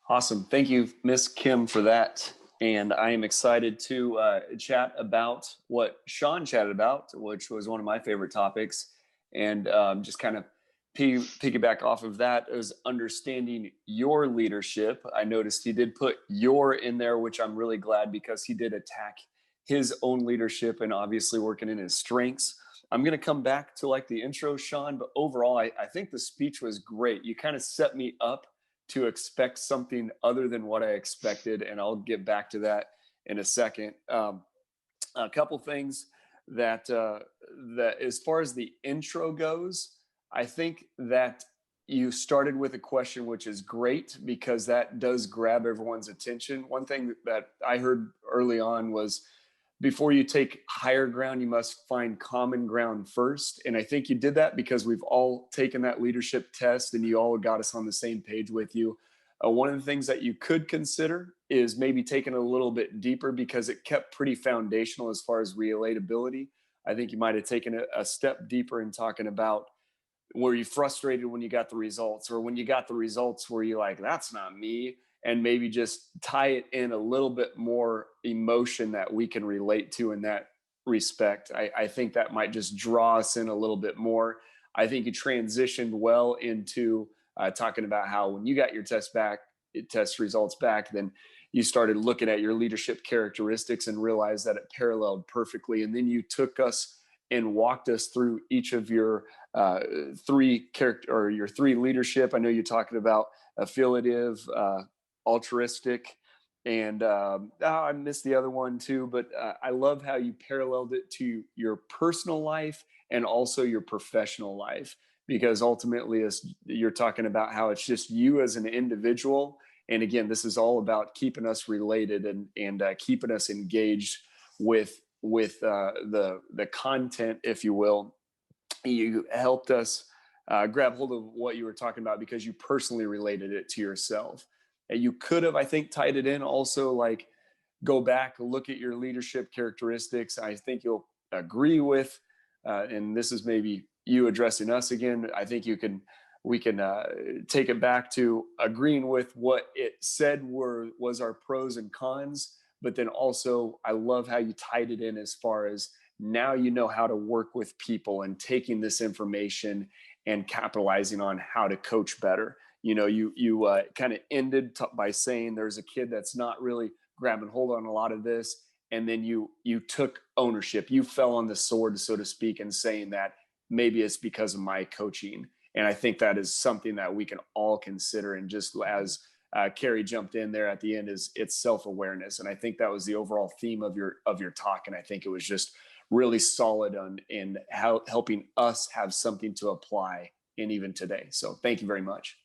Awesome. Thank you, Miss Kim, for that. And I am excited to chat about what Sean chatted about, which was one of my favorite topics. And just kind of piggyback off of that is understanding your leadership. I noticed he did put your in there, which I'm really glad because he did attack his own leadership and obviously working in his strengths. I'm going to come back to like the intro, Sean, but overall, I think the speech was great. You kind of set me up to expect something other than what I expected, and I'll get back to that in a second. A couple things that as far as the intro goes, I think that you started with a question which is great because that does grab everyone's attention. One thing that I heard early on was before you take higher ground, you must find common ground first. And I think you did that because we've all taken that leadership test and you all got us on the same page with you. One of the things that you could consider is maybe taking it a little bit deeper because it kept pretty foundational as far as relatability. I think you might have taken a step deeper in talking about were you frustrated when you got the results, or when you got the results were you like, that's not me, and maybe just tie it in a little bit more emotion that we can relate to in that respect. I think that might just draw us in a little bit more. I think you transitioned well into talking about how when you got your test results back, then you started looking at your leadership characteristics and realized that it paralleled perfectly. And then you took us and walked us through each of your three character or your three leadership. I know you're talking about affiliative, altruistic, and I missed the other one too. But I love how you paralleled it to your personal life and also your professional life, because ultimately, as you're talking about how it's just you as an individual. And again, this is all about keeping us related and keeping us engaged with the content, if you will. You helped us grab hold of what you were talking about because you personally related it to yourself. And you could have, I think, tied it in also, like, go back, look at your leadership characteristics. I think you'll agree with, and this is maybe you addressing us again. I think we can take it back to agreeing with what it said was our pros and cons, but then also I love how you tied it in as far as now you know how to work with people and taking this information and capitalizing on how to coach better. You know, you kind of ended by saying there's a kid that's not really grabbing hold on a lot of this, and then you took ownership. You fell on the sword, so to speak, and saying that maybe it's because of my coaching. And I think that is something that we can all consider. And just as Carrie jumped in there at the end, is it's self-awareness. And I think that was the overall theme of your talk. And I think it was just really solid in how helping us have something to apply in even today. So thank you very much.